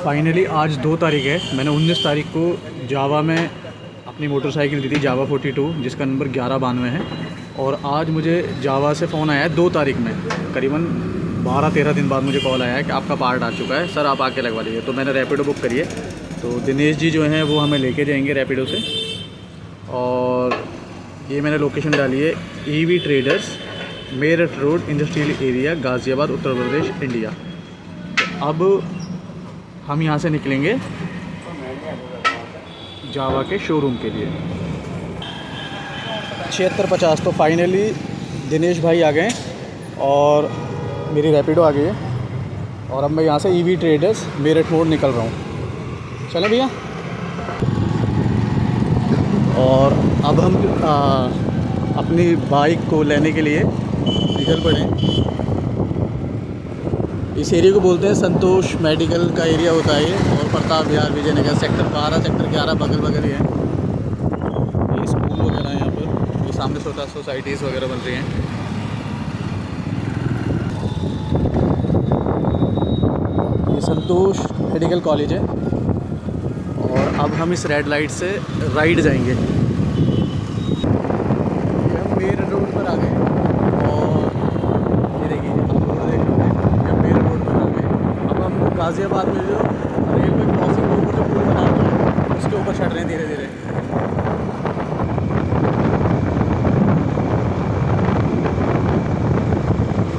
Finally आज 2 तारीख है। मैंने 19 तारीख को जावा में अपनी मोटरसाइकिल ली थी, जावा 42, जिसका नंबर 1192 है। और आज मुझे जावा से फ़ोन आया है 2 तारीख में, करीबन 12-13 दिन बाद मुझे कॉल आया है कि आपका पार्ट आ चुका है सर, आप आके लगवा लीजिए। तो मैंने रैपिडो बुक करी है, तो दिनेश जी जो हैं वो हमें लेके जाएंगे रैपिडो से। और ये मैंने लोकेशन डाली है EV traders, Meerut road, industrial area, Ghaziabad, Uttar Pradesh, India. तो अब हम यहाँ से निकलेंगे जावा के शोरूम के लिए। 7650। तो फाइनली दिनेश भाई आ गए और मेरी रैपिडो आ गई है। और अब मैं यहाँ से EV ट्रेडर्स मेरठ रोड निकल रहा हूँ। चलें भैया। और अब हम अपनी बाइक को लेने के लिए निकल पड़े। इस एरिया को बोलते हैं संतोष मेडिकल का एरिया होता है ये, और प्रताप विहार, विजयनगर, सेक्टर 12, सेक्टर 11 बगल बगल ही है। ये स्कूल वगैरह है यहाँ पर, ये सामने सोसाइटीज़ वगैरह बन रही हैं। ये संतोष मेडिकल कॉलेज है। और अब हम इस रेड लाइट से राइट जाएंगे। हम मेरठ रोड पर आ गए और ये देखिए गाज़ियाबाद में जो रेलवे क्रॉसिंग के ऊपर जो पुल बना हुआ है उसके ऊपर चढ़ रहे हैं धीरे धीरे।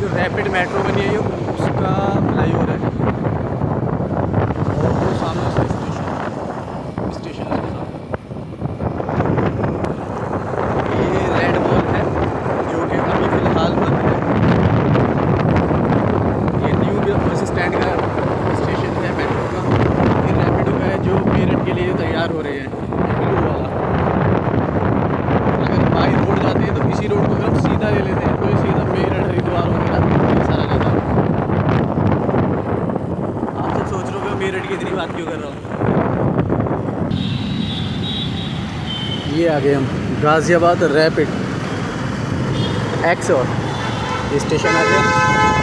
जो रैपिड मेट्रो बनी है ये उसका फ्लाईओवर है। और वो सामने से स्टेशन है उसके सामने। ये रेड बॉल है जो कि अभी फ़िलहाल बंद है। ये न्यू बस स्टैंड का स्टेशन है मेट्रो का। ये रैपिडो का है जो मेरठ के लिए तैयार हो रहे हैं, ब्लू वाला। अगर बाई रोड जाते हैं तो इसी रोड को अगर हम सीधा ले लेते हैं तो ये सीधा मेरठ, हरिद्वार वगैरह ये सारा जाता है। आप सब सोच रहे हो कि मेरठ की इतनी बात क्यों कर रहा हूँ। ये आ गए हम गाज़ियाबाद रैपिड एक्स, और ये स्टेशन आ गया।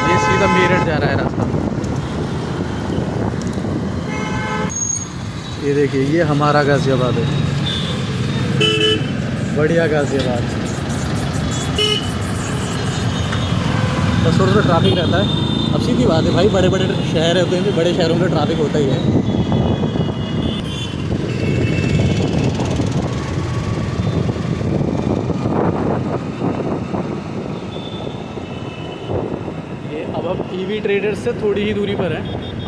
ये सीधा मेरठ जा रहा है रास्ता। ये देखिए ये हमारा गाज़ियाबाद है, बढ़िया गाज़ियाबाद। बस थोड़ा सा ट्रैफिक रहता है। अब सीधी बात है भाई, बड़े बड़े शहर होते हैं, बड़े शहरों में ट्रैफिक होता ही है। ये अब हम EV ट्रेडर्स से थोड़ी ही दूरी पर है,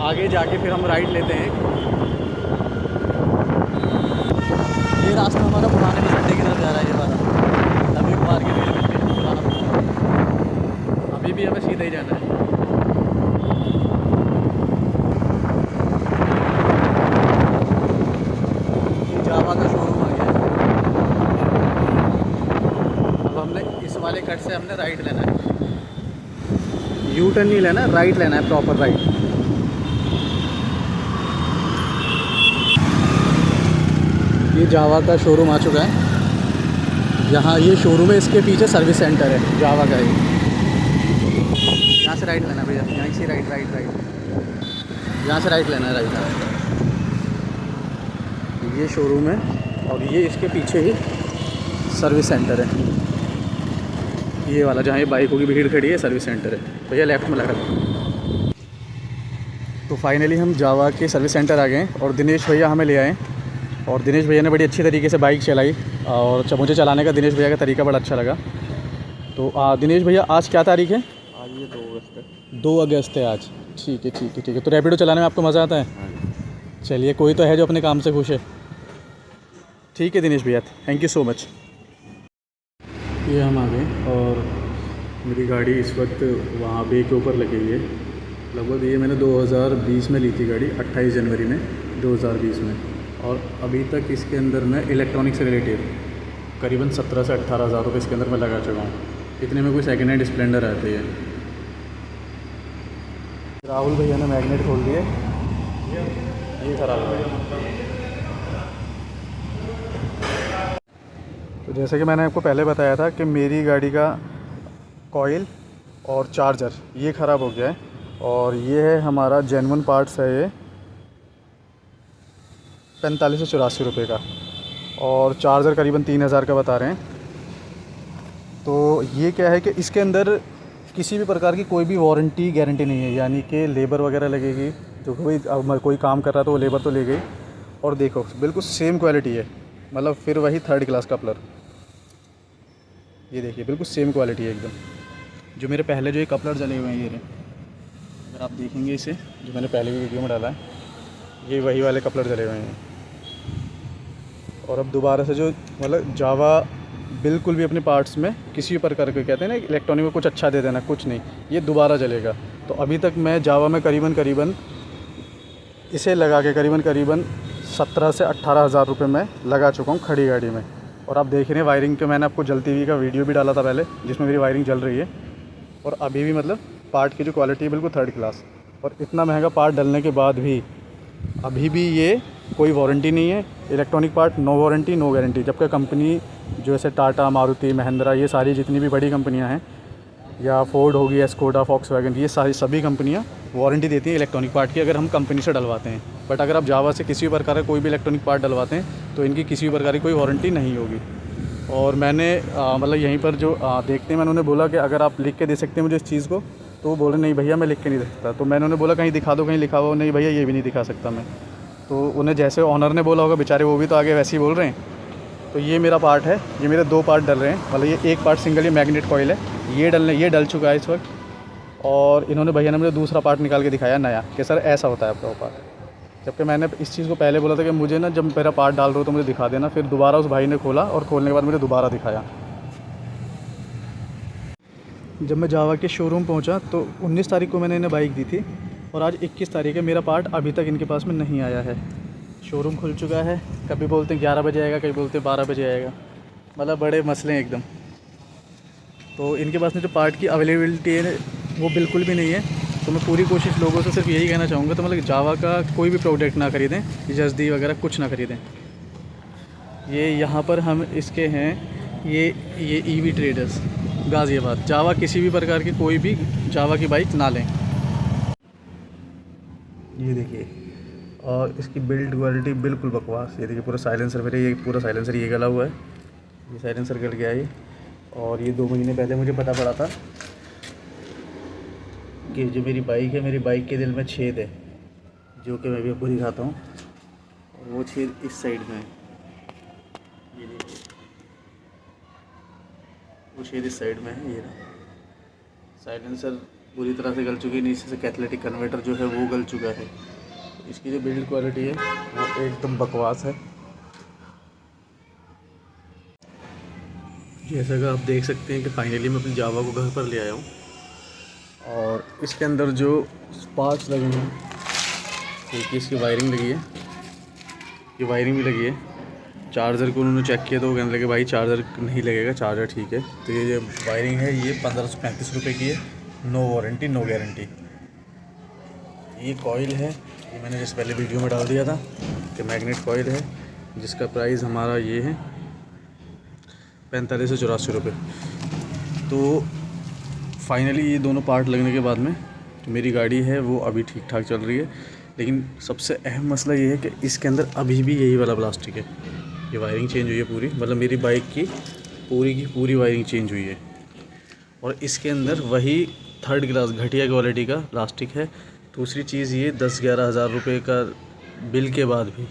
आगे जाके फिर हम राइट लेते हैं। ये रास्ता हमारा पुराने बस अड्डे की तरफ जा रहा है। ये वाला अभी कुमार के रेलवे स्टेशन पुराना बस, अभी भी हमें सीधा ही जाना है। ये जावा का शोरूम आ गया है। अब हमने इस वाले कट से हमने राइट लेना है, यू टर्न नहीं लेना, राइट लेना है, प्रॉपर राइट। ये जावा का शोरूम आ चुका है। यहाँ ये शोरूम है, इसके पीछे सर्विस सेंटर है जावा का ही। यहाँ से राइट लेना है भैया, यहाँ से राइट राइट राइट, यहाँ से राइट लेना है, राइट। ये शोरूम है और ये इसके पीछे ही सर्विस सेंटर है। ये वाला जहाँ ये बाइकों की भीड़ खड़ी है सर्विस सेंटर है। भैया लेफ़्ट में लगा। तो फाइनली हम जावा के सर्विस सेंटर आ गए और दिनेश भैया हमें ले आए। और दिनेश भैया ने बड़ी अच्छी तरीके से बाइक चलाई, और मुझे चलाने का दिनेश भैया का तरीका बड़ा अच्छा लगा। तो दिनेश भैया आज क्या तारीख है? आज ये 2 अगस्त है। 2 अगस्त है आज। ठीक है ठीक है ठीक है। तो रैपिडो चलाने में आपको मज़ा आता है? चलिए, कोई तो है जो अपने काम से खुश है। ठीक है दिनेश भैया, थैंक यू सो मच। ये हम आ गए और मेरी गाड़ी इस वक्त वहाँ बे के ऊपर लगी हुई है। लगभग ये मैंने 2020 में ली थी गाड़ी, 28 जनवरी में 2020 में। और अभी तक इसके अंदर मैं इलेक्ट्रॉनिक से रिलेटेड करीबन 17 से 18 हज़ार रुपये इसके अंदर मैं लगा चुका हूँ। इतने में कोई सेकेंड हैंड स्प्लेंडर आती है। राहुल भैया ने मैग्नेट खोल दिए, ये ख़राब हो गया। तो जैसे कि मैंने आपको पहले बताया था कि मेरी गाड़ी का कॉइल और चार्जर ये ख़राब हो गया है। और ये है हमारा जेन्युइन पार्ट्स है ये, 45 से 84 रुपये का, और चार्जर करीबन 3000 का बता रहे हैं। तो ये क्या है कि इसके अंदर किसी भी प्रकार की कोई भी वारंटी गारंटी नहीं है, यानी कि लेबर वगैरह लगेगी, तो कोई काम कर रहा है तो वो लेबर तो ले गई। और देखो बिल्कुल सेम क्वालिटी है, मतलब फिर वही 3rd क्लास कपलर। ये देखिए बिल्कुल सेम क्वालिटी है एकदम। जो मेरे पहले जो ये कपलर जले हुए हैं ये रहे, अगर आप देखेंगे इसे, जो मैंने पहले भी वीडियो में डाला है, ये वही वाले कपलर जले हुए हैं। और अब दोबारा से जो मतलब जावा बिल्कुल भी अपने पार्ट्स में किसी भी प्रकार के, कहते हैं ना इलेक्ट्रॉनिक में कुछ अच्छा दे देना, कुछ नहीं, ये दोबारा जलेगा। तो अभी तक मैं जावा में करीबन इसे लगा के करीबन 17 से 18 हज़ार रुपये में लगा चुका हूँ खड़ी गाड़ी में। और आप देख रहे हैं वायरिंग के, मैंने आपको जलती हुई का वीडियो भी डाला था पहले, जिसमें मेरी वायरिंग जल रही है। और अभी भी मतलब पार्ट की जो क्वालिटी है बिल्कुल 3rd क्लास। और इतना महंगा पार्ट डलने के बाद भी अभी भी ये कोई वारंटी नहीं है। Electronic part no warranty no guarantee, जबकि कंपनी जो ऐसे टाटा, मारुति, महिंद्रा, ये सारी जितनी भी बड़ी कंपनियां हैं, या फोर्ड होगी, स्कोडा, फॉक्सवैगन, ये सारी सभी कंपनियां वारंटी देती हैं इलेक्ट्रॉनिक पार्ट की, अगर हम कंपनी से डलवाते हैं। बट अगर आप जावा से किसी भी प्रकार का कोई भी इलेक्ट्रॉनिक पार्ट डलवाते हैं तो इनकी किसी भी प्रकार की कोई वारंटी नहीं होगी। और मैंने मतलब यहीं पर जो देखते हैं, मैंने उन्हें बोला कि अगर आप लिख के दे सकते हैं मुझे इस चीज़ को, तो वो बोले नहीं भैया मैं लिख के नहीं दे सकता। तो मैंने उन्हें बोला कहीं दिखा दो, कहीं लिखा हुआ, नहीं भैया ये भी नहीं दिखा सकता मैं। तो उन्हें जैसे ऑनर ने बोला होगा बेचारे, वो भी तो आगे वैसे ही बोल रहे हैं। तो ये मेरा पार्ट है, ये मेरे 2 पार्ट डल रहे हैं, मतलब ये एक पार्ट सिंगल, ये मैग्नेट कॉइल है, ये डल चुका है इस वक्त। और इन्होंने भैया ने मुझे दूसरा पार्ट निकाल के दिखाया नया, कि सर ऐसा होता है आपका वो पार्ट। जबकि मैंने इस चीज़ को पहले बोला था कि मुझे ना जब मेरा पार्ट डाल रहे हो तो मुझे दिखा देना। फिर दोबारा उस भाई ने खोला, और खोलने के बाद मुझे दोबारा दिखाया। जब मैं जावा के शोरूम पहुंचा तो 19 तारीख को मैंने इन्हें बाइक दी थी, और आज 21 तारीख है। मेरा पार्ट अभी तक इनके पास में नहीं आया है। शोरूम खुल चुका है, कभी बोलते हैं 11 बजे आएगा, कभी बोलते हैं 12 बजे आएगा, मतलब बड़े मसले हैं एकदम। तो इनके पास में जो पार्ट की अवेलेबिलिटी है वो बिल्कुल भी नहीं है। तो मैं पूरी कोशिश लोगों से सिर्फ यही कहना चाहूँगा, तो मतलब जावा का कोई भी प्रोडक्ट ना खरीदें, जस्दी वगैरह कुछ ना खरीदें। ये यहाँ पर हम इसके हैं, ये ईवी ट्रेडर्स गाज़ियाबाद। जावा किसी भी प्रकार की कोई भी जावा की बाइक ना लें। ये देखिए, और इसकी बिल्ड क्वालिटी बिल्कुल बकवास। ये देखिए पूरा साइलेंसर, मेरे ये पूरा साइलेंसर ये गला हुआ है, ये साइलेंसर गल गया है ये। और ये 2 महीने पहले मुझे पता पड़ा था कि जो मेरी बाइक है, मेरी बाइक के दिल में छेद है, जो कि मैं भी आपको दिखाता हूँ। और वो छेद इस साइड में है, ये देखिए वो छेद इस साइड में है। ये साइलेंसर पूरी तरह से गल चुकी है, नीचे से कैथलेटिक कन्वर्टर जो है वो गल चुका है। इसकी जो बिल्ड क्वालिटी है वो एकदम बकवास है। जैसा कि आप देख सकते हैं कि फाइनली मैं अपनी जावा को घर पर ले आया हूँ, और इसके अंदर जो पार्ट्स लगे हैं, देखिए इसकी वायरिंग लगी है, ये वायरिंग भी लगी है। चार्जर को उन्होंने चेक किया तो वो कहने लगे भाई चार्जर नहीं लगेगा, चार्जर ठीक है। तो ये जो वायरिंग है ये 1535 रुपये की है, नो वारंटी नो गारंटी। ये कॉइल है, ये मैंने जैसे पहले वीडियो में डाल दिया था कि मैग्नेट कॉइल है, जिसका प्राइस हमारा ये है 45 से 84 रुपये। तो फाइनली ये दोनों पार्ट लगने के बाद में जो मेरी गाड़ी है वो अभी ठीक ठाक चल रही है। लेकिन सबसे अहम मसला ये है कि इसके अंदर अभी भी यही वाला प्लास्टिक है। ये वायरिंग चेंज हुई है पूरी, मतलब मेरी बाइक की पूरी वायरिंग चेंज हुई है। और इसके अंदर वही 3rd क्लास घटिया क्वालिटी का प्लास्टिक है। दूसरी चीज़ ये 10-11 हज़ार रुपये का बिल के बाद भी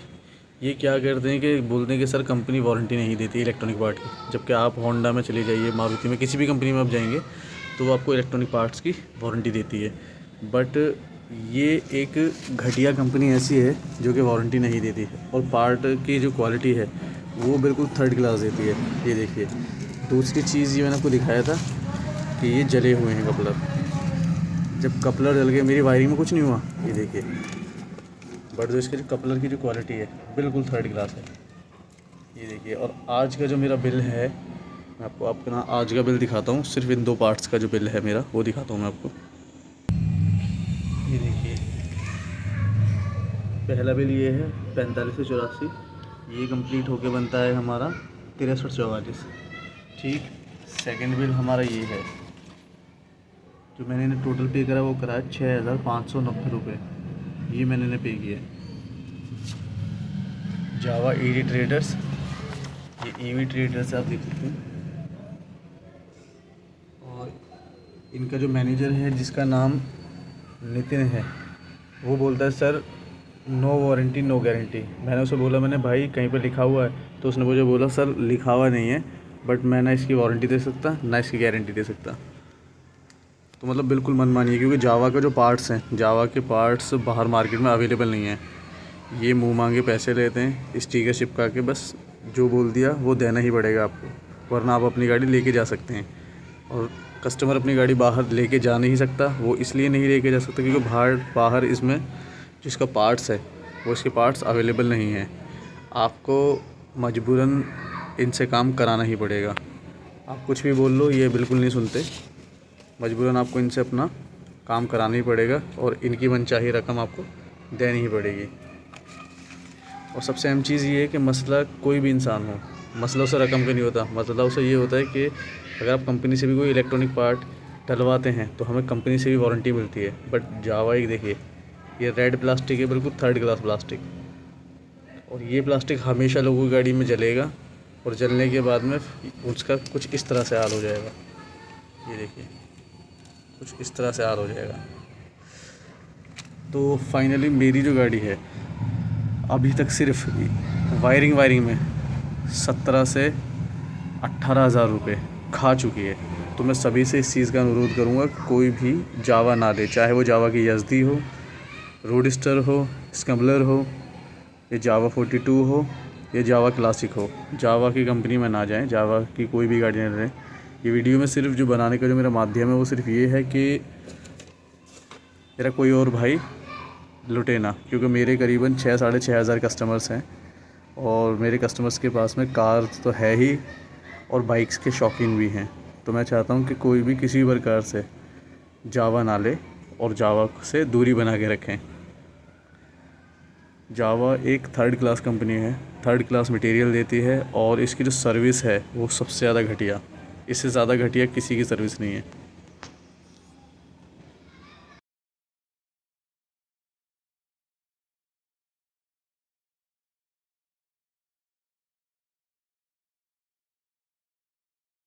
ये क्या करते हैं कि बोलते हैं कि सर कंपनी वारंटी नहीं देती इलेक्ट्रॉनिक पार्ट की। जबकि आप होंडा में चले जाइए, मारुति में, किसी भी कंपनी में आप जाएंगे तो वो आपको इलेक्ट्रॉनिक पार्ट्स की वारंटी देती है। बट ये एक घटिया कंपनी ऐसी है जो कि वारंटी नहीं देती है, और पार्ट की जो क्वालिटी है वो बिल्कुल 3rd क्लास देती है। ये देखिए, दूसरी चीज़ ये मैंने आपको दिखाया था कि ये जले हुए हैं कपलर। जब कपलर जल गए, मेरी वायरिंग में कुछ नहीं हुआ, ये देखिए। बट जो इसके जो कपलर की जो क्वालिटी है बिल्कुल 3rd क्लास है, ये देखिए। और आज का जो मेरा बिल है, मैं आपको अपना आज का बिल दिखाता हूँ। सिर्फ इन 2 पार्ट्स का जो बिल है मेरा वो दिखाता हूँ मैं आपको। ये देखिए, पहला बिल ये है 45 से 84, ये कंप्लीट होके बनता है हमारा 6344। ठीक, सेकंड बिल हमारा ये है, जो मैंने इन्हें टोटल पे करा वो करा है 6590 रुपये, ये मैंने इन्हें पे किया है। जावा ईवी ट्रेडर्स, ये ईवी ट्रेडर्स आप देख सकते हैं। और इनका जो मैनेजर है जिसका नाम नितिन है, वो बोलता है sir no warranty no guarantee. मैंने उसे बोला, मैंने भाई कहीं पर लिखा हुआ है? तो उसने मुझे बोला सर लिखा हुआ नहीं है, बट मैं ना इसकी वारंटी दे सकता ना इसकी गारंटी दे सकता। तो मतलब बिल्कुल मन मानिए, क्योंकि जावा का जो पार्ट्स हैं, जावा के पार्ट्स बाहर मार्केट में अवेलेबल नहीं है। ये मुंह मांगे पैसे लेते हैं, स्टिकर चिपका के, बस जो बोल दिया वो देना ही पड़ेगा आपको, वरना आप अपनी गाड़ी लेके जा सकते हैं। और कस्टमर अपनी गाड़ी बाहर लेके जा नहीं सकता, वो इसलिए नहीं लेके जा सकता क्योंकि बाहर इसमें जिसका पार्ट्स है वो इसके पार्ट्स अवेलेबल नहीं हैं। आपको मजबूरन इनसे काम कराना ही पड़ेगा। आप कुछ भी बोल लो, ये बिल्कुल नहीं सुनते। मजबूरन आपको इनसे अपना काम कराना ही पड़ेगा और इनकी मनचाही रकम आपको देनी ही पड़ेगी। और सबसे अहम चीज़ ये है कि मसला कोई भी इंसान हो, मसला उसे रकम का नहीं होता। मसला उसे ये होता है कि अगर आप कंपनी से भी कोई इलेक्ट्रॉनिक पार्ट डलवाते हैं तो हमें कंपनी से भी वारंटी मिलती है। बट जावा एक देखिए, ये रेड प्लास्टिक है, बिल्कुल थर्ड क्लास प्लास्टिक, और ये प्लास्टिक हमेशा लोगों की गाड़ी में जलेगा और जलने के बाद में उसका कुछ इस तरह से हाल हो जाएगा। ये देखिए, कुछ इस तरह से हाल हो जाएगा। तो फाइनली मेरी जो गाड़ी है अभी तक सिर्फ वायरिंग में 17 से 18 हज़ार रुपये खा चुकी है। तो मैं सभी से इस चीज़ का अनुरोध करूँगा, कोई भी जावा ना ले, चाहे वो जावा की यज़दी हो, रोडस्टर हो, स्क्रैम्बलर हो, या जावा 42 हो, या जावा क्लासिक हो। जावा की कंपनी में ना जाएं, जावा की कोई भी गाड़ी ना लें। ये वीडियो में सिर्फ जो बनाने का जो मेरा माध्यम है वो सिर्फ ये है कि मेरा कोई और भाई लुटे ना, क्योंकि मेरे करीबन 6-6.5 हज़ार कस्टमर्स हैं और मेरे कस्टमर्स के पास में कार तो है ही और बाइक्स के शौकीन भी हैं। तो मैं चाहता हूँ कि कोई भी किसी भी प्रकार से जावा ना ले और जावा से दूरी बना के रखें। जावा एक थर्ड क्लास कंपनी है, थर्ड क्लास मटेरियल देती है और इसकी जो सर्विस है वो सबसे ज़्यादा घटिया, इससे ज़्यादा घटिया किसी की सर्विस नहीं है।